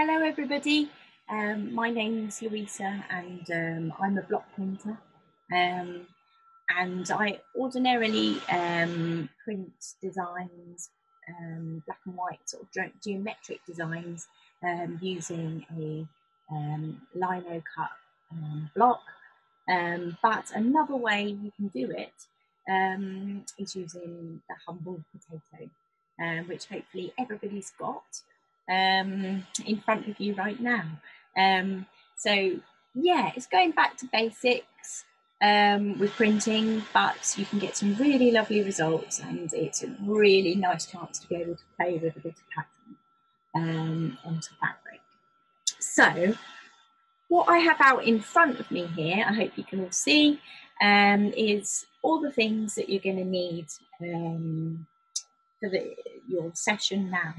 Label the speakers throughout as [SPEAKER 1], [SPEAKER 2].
[SPEAKER 1] Hello everybody, my name's Louisa and I'm a block printer and I ordinarily print designs, black and white sort of geometric designs using a lino cut block, but another way you can do it is using the humble potato, which hopefully everybody's got in front of you right now. So yeah, it's going back to basics with printing, but you can get some really lovely results, and it's a really nice chance to be able to play with a bit of pattern onto fabric. So what I have out in front of me here, I hope you can all see, is all the things that you're going to need for your session now.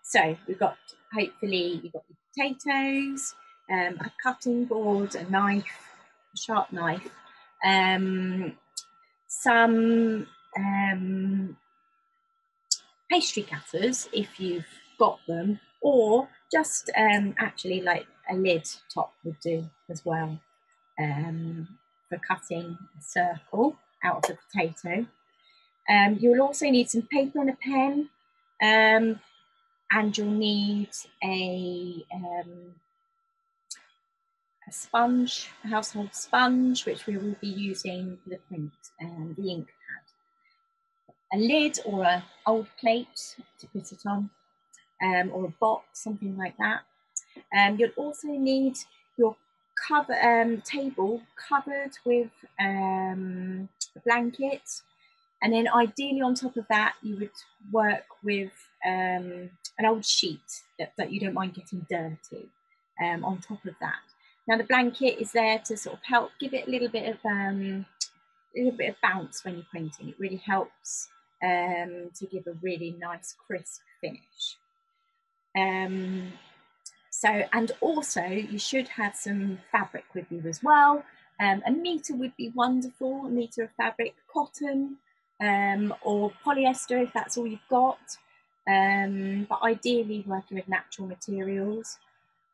[SPEAKER 1] So we've got, hopefully you've got the potatoes, a cutting board, a knife, a sharp knife, some pastry cutters if you've got them, or just actually like a lid top would do as well for cutting a circle out of the potato. You'll also need some paper and a pen, and you'll need a sponge, a household sponge, which we will be using for the print and the ink pad. A lid or an old plate to put it on, or a box, something like that. You'll also need your table covered with a blanket, and then ideally on top of that you would work with an old sheet that you don't mind getting dirty on top of that. Now the blanket is there to sort of help give it a little bit of bounce when you're printing. It really helps to give a really nice crisp finish. And also you should have some fabric with you as well. A metre would be wonderful, a metre of fabric, cotton or polyester if that's all you've got, but ideally working with natural materials.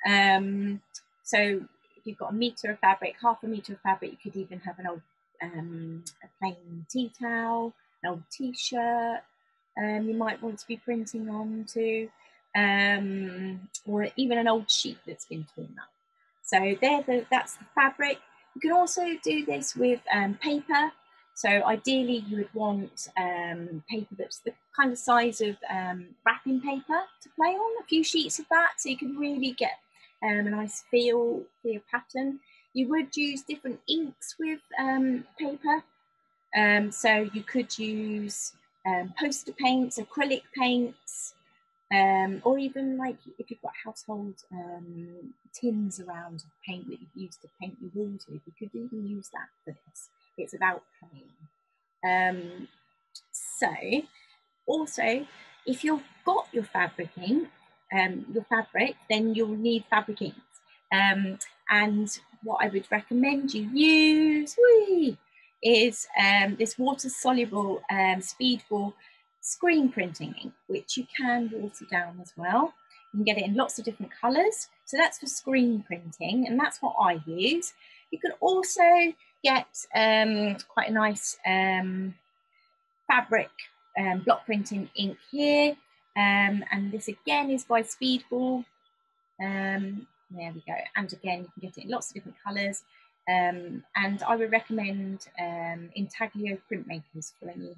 [SPEAKER 1] So if you've got a metre of fabric, half a metre of fabric, you could even have an old a plain tea towel, an old t-shirt you might want to be printing on too, or even an old sheet that's been torn up. So that's the fabric. You can also do this with paper. So ideally you would want paper that's the kind of size of wrapping paper to play on, a few sheets of that, so you can really get a nice feel for your pattern. You would use different inks with paper. So you could use poster paints, acrylic paints, or even like if you've got household tins around of paint that you've used to paint your walls with, you could even use that for this. It's about playing. So also, if you've got your fabric ink, then you'll need fabric inks. And what I would recommend you use is this water-soluble speedball screen printing ink, which you can water down as well. You can get it in lots of different colours. So that's for screen printing, and that's what I use. You can also get quite a nice fabric block printing ink here, and this again is by Speedball. There we go, and again you can get it in lots of different colours, and I would recommend Intaglio printmakers for any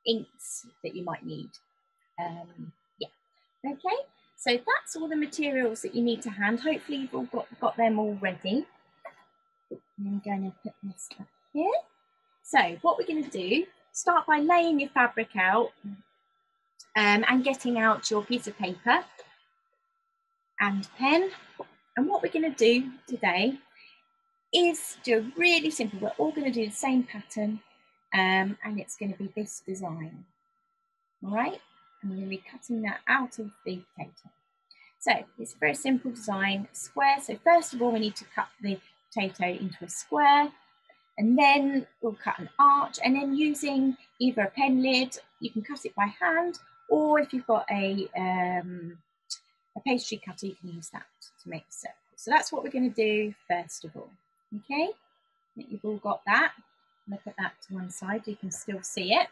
[SPEAKER 1] inks that you might need. Yeah, okay, so that's all the materials that you need to hand. Hopefully you've all got them all ready. I'm going to put this up here. So what we're going to do, start by laying your fabric out and getting out your piece of paper and pen. And what we're going to do today is do really simple. We're all going to do the same pattern, and it's going to be this design. All right, I'm going to be cutting that out of the potato. So it's a very simple design, square. So first of all, we need to cut the potato into a square, and then we'll cut an arch, and then using either a pen lid, you can cut it by hand, or if you've got a a pastry cutter, you can use that to make a circle. So that's what we're going to do first of all. Okay, I think you've all got that. I'm going to put that to one side, you can still see it.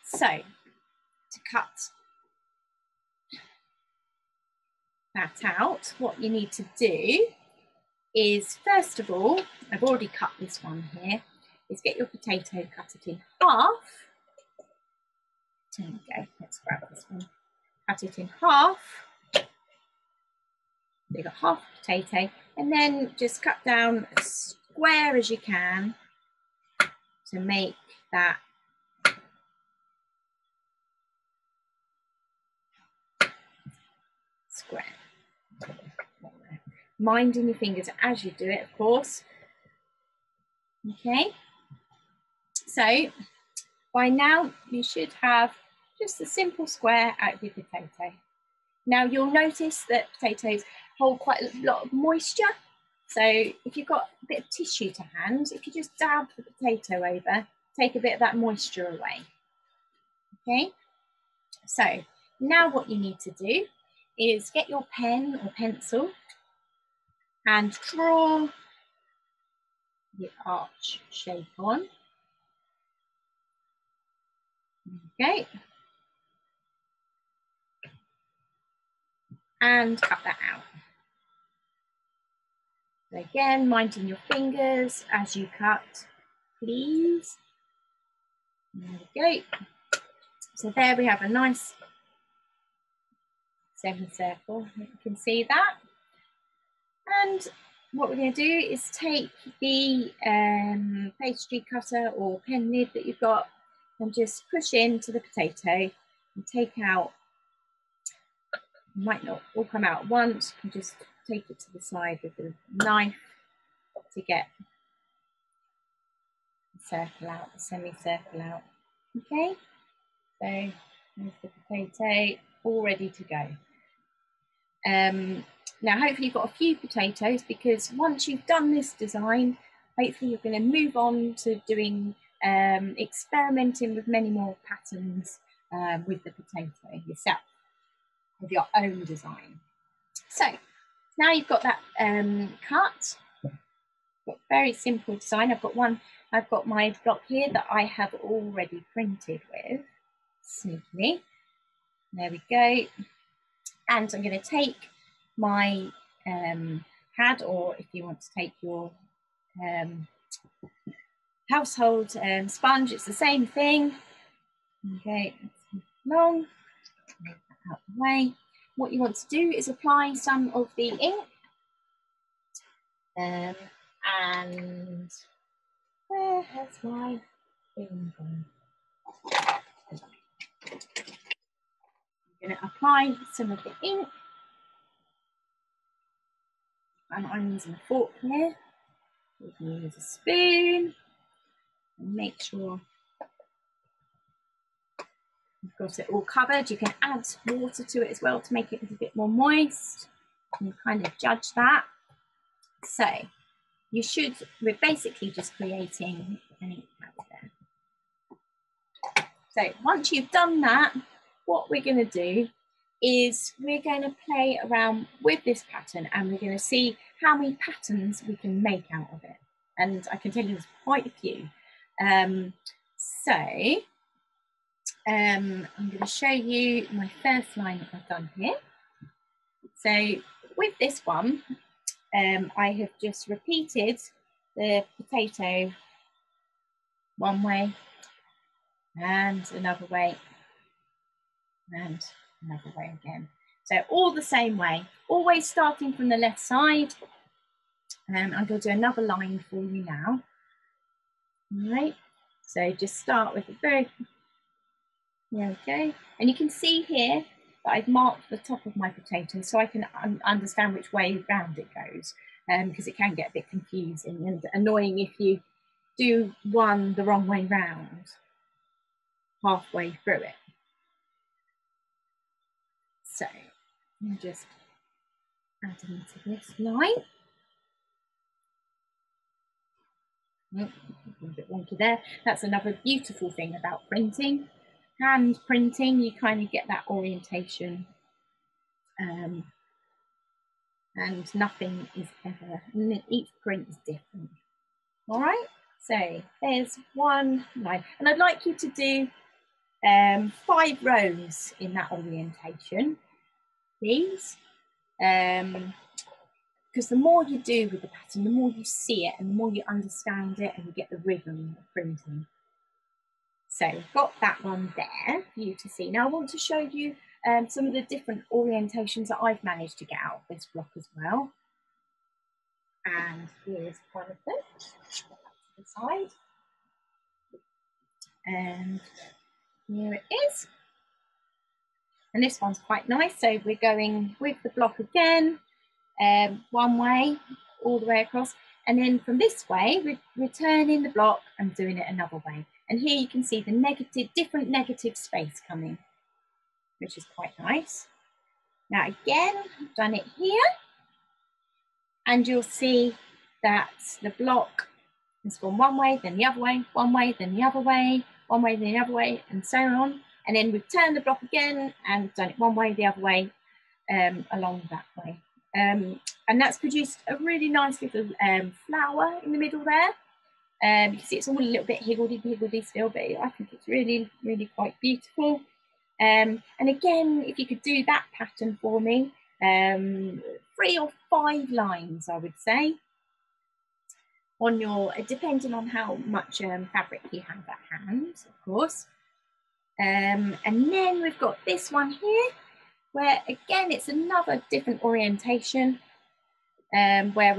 [SPEAKER 1] So to cut that out, what you need to do is, first of all, I've already cut this one here, is get your potato, cut it in half. There we go, let's grab this one. Cut it in half. You've got half a potato, and then just cut down as square as you can to make that square. Minding your fingers as you do it, of course. Okay, so by now you should have just a simple square out of your potato. Now you'll notice that potatoes hold quite a lot of moisture, so if you've got a bit of tissue to hand, if you just dab the potato over, take a bit of that moisture away. Okay, so now what you need to do is get your pen or pencil and draw the arch shape on. Okay, and cut that out. So again, minding your fingers as you cut, please. There we go. So there we have a nice semicircle, you can see that. And what we're going to do is take the pastry cutter or pen nib that you've got and just push into the potato and take out, it might not all come out at once, you can just take it to the side with the knife to get the circle out, the semicircle out. Okay, so there's the potato all ready to go. Now hopefully you've got a few potatoes, because once you've done this design, hopefully you're going to move on to doing experimenting with many more patterns with the potato yourself, with your own design. So now you've got that cut, got very simple design. I've got my block here that I have already printed with, sneakily. There we go. And I'm going to take my pad, or if you want to take your household sponge, it's the same thing. Okay, long, make that out of the way. What you want to do is apply some of the ink, and where has my thing gone? I'm going to apply some of the ink, and I'm using a fork here. You can use a spoon, and make sure you've got it all covered. You can add water to it as well to make it a little bit more moist, and kind of judge that. So we're basically just creating an ink pad there. So once you've done that, what we're going to do is we're going to play around with this pattern, and we're going to see how many patterns we can make out of it. And I can tell you there's quite a few. I'm going to show you my first line that I've done here. So with this one, I have just repeated the potato one way and another way and another way again. So all the same way, always starting from the left side. I'm going to do another line for you now. All right, so just start with a very, there we go. And you can see here that I've marked the top of my potato so I can understand which way round it goes, because it can get a bit confusing and annoying if you do one the wrong way round halfway through it. So I'm just adding to this line. A bit wonky there. That's another beautiful thing about printing. Hand printing, you kind of get that orientation and nothing is ever, each print is different. All right, so there's one line, and I'd like you to do 5 rows in that orientation, please, because the more you do with the pattern, the more you see it and the more you understand it and you get the rhythm of printing. So we've got that one there for you to see. Now I want to show you some of the different orientations that I've managed to get out of this block as well. And here's one of them, to the side. And here it is. And this one's quite nice. So we're going with the block again, one way, all the way across. And then from this way, we're turning the block and doing it another way. And here you can see the negative, different negative space coming, which is quite nice. Now again, I've done it here. And you'll see that the block has gone one way, then the other way, one way, then the other way, one way, then the other way, and so on. And then we've turned the block again and done it one way, the other way, along that way. And that's produced a really nice little flower in the middle there. You can see it's all a little bit higgledy-piggledy still, but I think it's really, really quite beautiful. And again, if you could do that pattern for me, 3 or 5 lines, I would say, on your, depending on how much fabric you have at hand, of course. And then we've got this one here, where again, it's another different orientation, where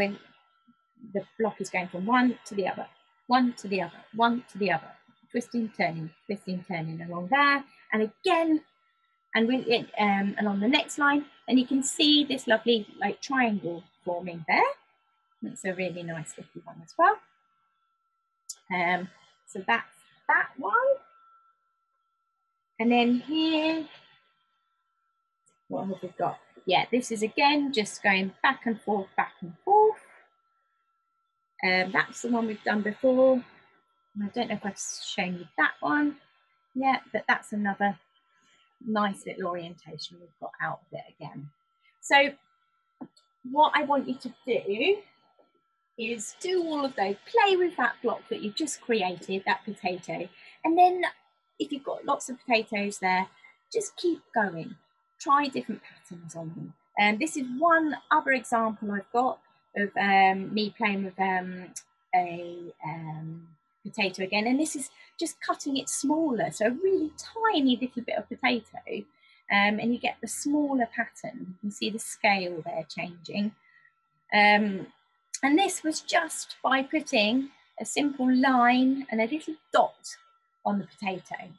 [SPEAKER 1] the block is going from one to the other, one to the other, one to the other, twisting, turning along there. And again, and along the next line, and you can see this lovely like triangle forming there. That's a really nice little one as well. So that's that one. And then here, what have we got? Yeah, this is again just going back and forth, back and forth. That's the one we've done before. I don't know if I've shown you that one yet, but that's another nice little orientation we've got out of it again. So what I want you to do is do all of those, play with that block that you've just created, that potato, and then if you've got lots of potatoes there, just keep going, try different patterns on them. And this is one other example I've got of me playing with a potato again, and this is just cutting it smaller, so a really tiny little bit of potato, and you get the smaller pattern. You see the scale there changing, and this was just by putting a simple line and a little dot on the potato.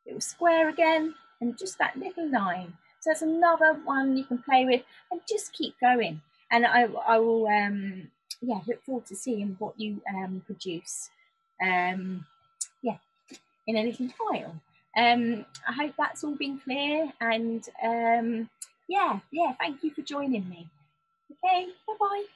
[SPEAKER 1] It was square again, and just that little line. So that's another one you can play with, and just keep going. And I will yeah, look forward to seeing what you produce. Yeah, in a little while. I hope that's all been clear, and yeah, thank you for joining me. Okay, bye-bye.